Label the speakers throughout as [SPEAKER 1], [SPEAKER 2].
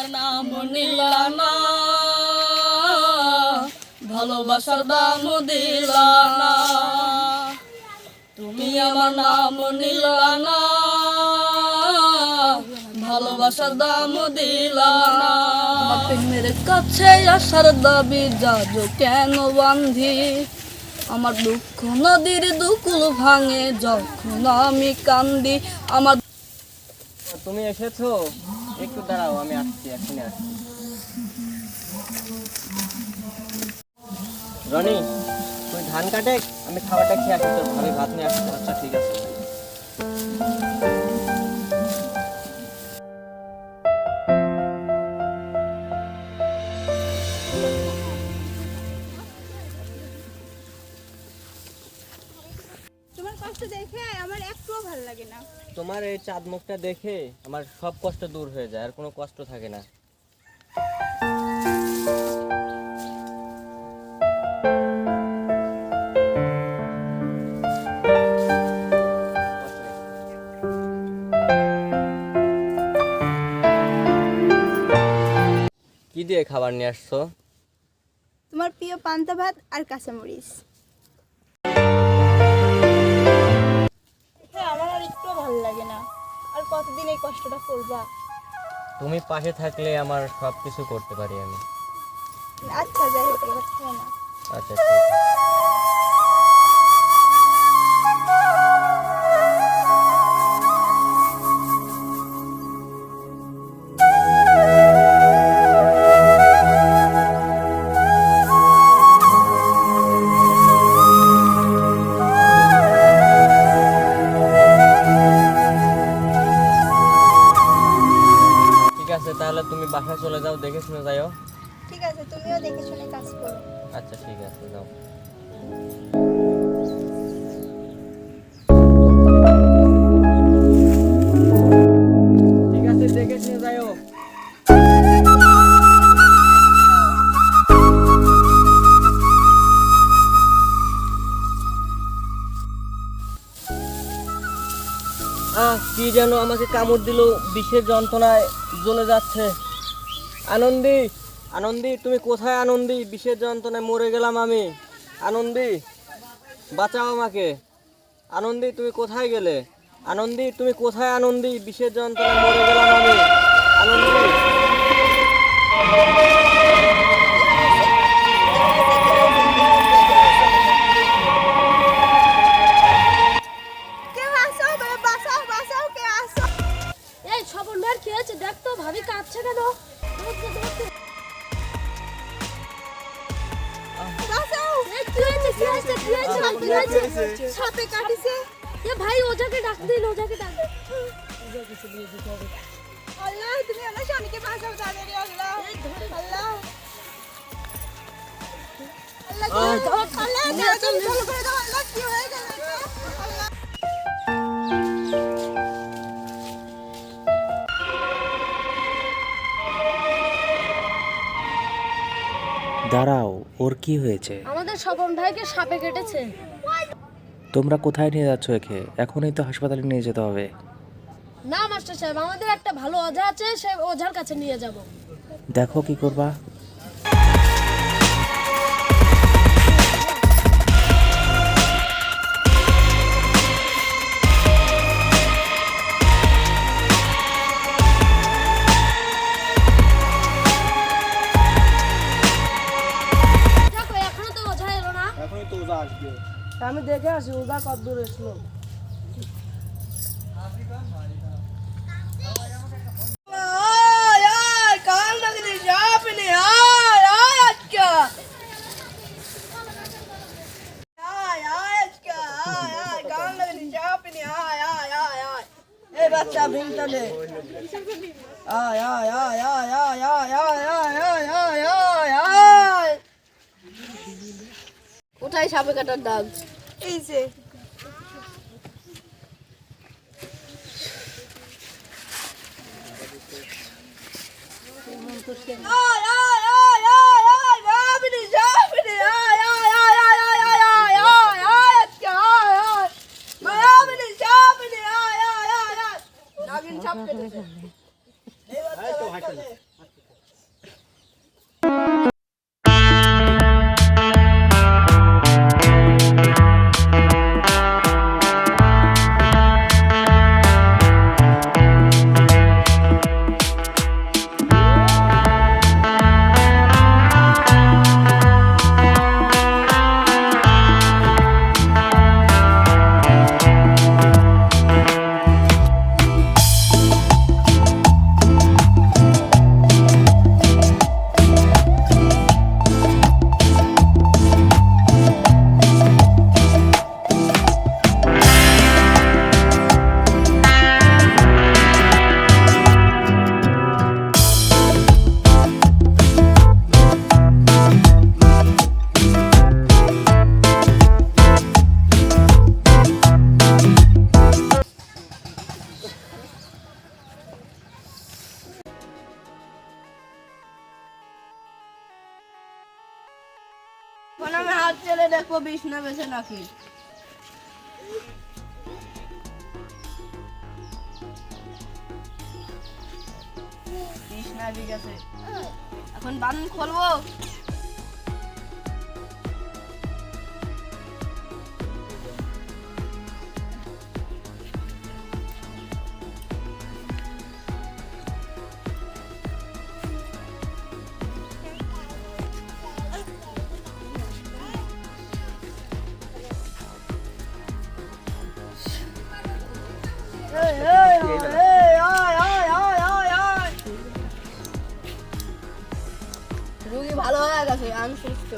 [SPEAKER 1] আমার নাম নিলা না, ভালোবাসার দাম দিলা না। তুমি আমার নাম নিলা না, ভালোবাসার দাম দিলা না। প্রেমের কাছে আসার দাবি যাজো কেন বান্ধি, আমার দুঃখ নদীর দুকুল ভাঙে যখন আমি কান্দি। আমার
[SPEAKER 2] তুমি এসেছো, একটু দাঁড়াও, আমি আসছি, এখনই আসছি। রনি, তুই ধান কাটে, আমি খাবারটা খেয়ে আসছি, তোর ভাবি ভাত নিয়ে আসছি। আচ্ছা ঠিক আছে।
[SPEAKER 3] তোমার কষ্ট দেখে আমার একটুও ভালো লাগে না।
[SPEAKER 2] তোমার এই চাঁদ মুখটা দেখে আমার সব কষ্ট দূর হয়ে যায়, আর কোনো কষ্ট থাকে না। কি দিয়ে খাবার নিয়ে আসছো?
[SPEAKER 3] তোমার প্রিয় পান্তা ভাত আর কাঁচামরিচ। আমার আর একটুও ভালো লাগে না, আর কতদিন এই কষ্টটা করবা?
[SPEAKER 2] তুমি পাশে থাকলে আমার সব কিছু করতে পারি আমি।
[SPEAKER 3] আচ্ছা যাই হোক, এবার খেয়ে না।
[SPEAKER 2] আচ্ছা ঠিক আছে। ঠিক আছে, তাহলে তুমি বাসায় চলে যাও, দেখে শুনে যাও।
[SPEAKER 3] ঠিক আছে, তুমিও দেখে শুনে কাজ করো।
[SPEAKER 2] আচ্ছা ঠিক আছে, যাও। ঠিক আছে, দেখে শুনে যাও। কি যেন আমাকে কামড় দিল, বিষের যন্ত্রণায় জ্বলে যাচ্ছে। আনন্দী, আনন্দী, তুমি কোথায়? আনন্দী, বিষের যন্ত্রণায় মরে গেলাম আমি। আনন্দী, বাঁচাও আমাকে। আনন্দী, তুমি কোথায় গেলে? আনন্দী, তুমি কোথায়? আনন্দী, বিষের যন্ত্রণায় মরে গেলাম আমি। আনন্দী।
[SPEAKER 3] কেউ আসো, বাঁচাও বাঁচাও, কেউ আসো।
[SPEAKER 4] এই সবন ভাই কি হয়েছে দেখ তো, ভাবি কাঁদছে কেন?
[SPEAKER 3] বাঁচাও।
[SPEAKER 4] এই কি হয়েছে, কি হয়েছে, কি হয়েছে, কি হয়েছে?
[SPEAKER 3] সাপে কাটিছে।
[SPEAKER 4] এ ভাই ওজাকে ডাক দিন, ওজাকে ডাক দিন।
[SPEAKER 3] আল্লাহ, তুমি আমার স্বামীকে বাঁচাও তাড়াতাড়ি। আল্লাহ আল্লাহ আল্লাহ, তাড়াতাড়ি ভালো করে দাও। আল্লাহ, কি হয়ে গেল এটা? আল্লাহ।
[SPEAKER 5] দাঁড়াও, ওর কি হয়েছে?
[SPEAKER 4] আমাদের স্বপন ভাইকে সাপে কেটেছে।
[SPEAKER 5] তোমরা কোথায় নিয়ে যাচ্ছ একে? এখনই তো হাসপাতালে নিয়ে যেতে হবে।
[SPEAKER 4] না মাস্টার সাহেব, আমাদের একটা ভালো ওঝা আছে, সে ওঝার কাছে নিয়ে যাব।
[SPEAKER 5] দেখো কি করবা।
[SPEAKER 4] দেখো এখনো তো ওঝা এলো না।
[SPEAKER 2] এখনই তো ওজা আসবে।
[SPEAKER 4] আমি দেখে আসি ওঝা কত দূর এসলো।
[SPEAKER 1] বাচ্চা ভিংটনে আয় আয় আয় আয় আয় আয় আয় আয় আয় আয় আয়। কোথায় সাপে কাটার দাগ?
[SPEAKER 3] এই যে
[SPEAKER 1] এখন আমি হাত চেলে দেখবো বিষ না বেছে নাকি। বিষ না বিগেছে, এখন বাঁধন খুলবো। রোগী ভালো হয়ে গেছে, আমি সুস্থ।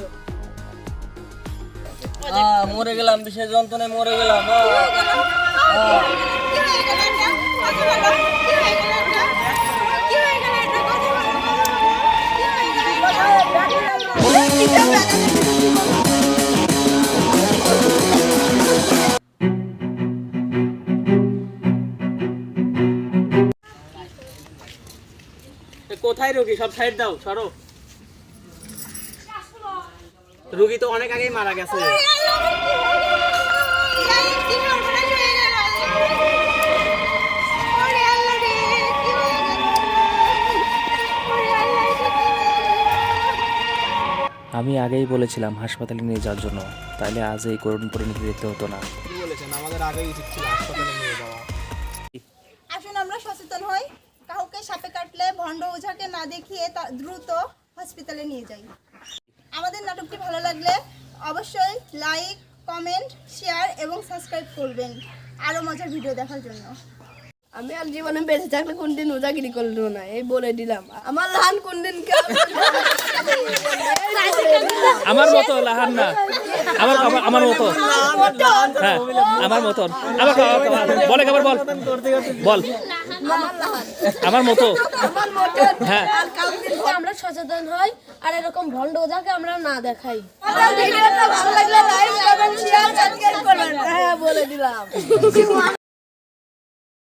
[SPEAKER 2] মরে গেলাম, বিষের যন্ত্রণায় মরে গেলাম।
[SPEAKER 3] কি হয়ে গেল এটা? কথা বলো। কি হয়ে গেল এটা? কি হয়ে গেল এটা? কথা বলো। কি হয়ে গেল
[SPEAKER 2] কোথায় রোগী? সব সাইড দাও, সরো। রোগী তো অনেক আগেই মারা গেছে।
[SPEAKER 5] আমি আগেই বলেছিলাম হাসপাতালে নিয়ে যাওয়ার জন্য, তাইলে আজ এই করুণ পরিণতি দেখতে হতো না।
[SPEAKER 6] কি বলেছেন, আমাদের আগেই উচিত ছিল হাসপাতালে নিয়ে যাওয়া।
[SPEAKER 3] আসুন আমরা সচেতন হই, কাউকে সাপে কাটলে ভণ্ড ওঝাকে না দেখিয়ে দ্রুত হসপিটালে নিয়ে যাই। আমাদের নাটকটি ভালো লাগলে অবশ্যই লাইক, কমেন্ট, শেয়ার এবং সাবস্ক্রাইব করবেন আরও মজার ভিডিও দেখার জন্য।
[SPEAKER 1] আমি আর জীবনে বেঁচে থাকলে কোনদিন উজাগিরি করলো না, এই বলে দিলাম। আমার লাহান কোনদিন
[SPEAKER 5] আমার মতো লাহান না, আমার মতো, হ্যাঁ আমার মতন। আবার বলে আবার বল বল আমার মতো, হ্যাঁ।
[SPEAKER 4] আর কাউকে আমরা সচেতন হই আর এরকম ভণ্ড ওঝাকে আমরা না দেখাই।
[SPEAKER 1] ভিডিওটা ভালো লাগলে লাইক, কমেন্ট, শেয়ার, সাবস্ক্রাইব করবেন। হ্যাঁ বলে দিলাম।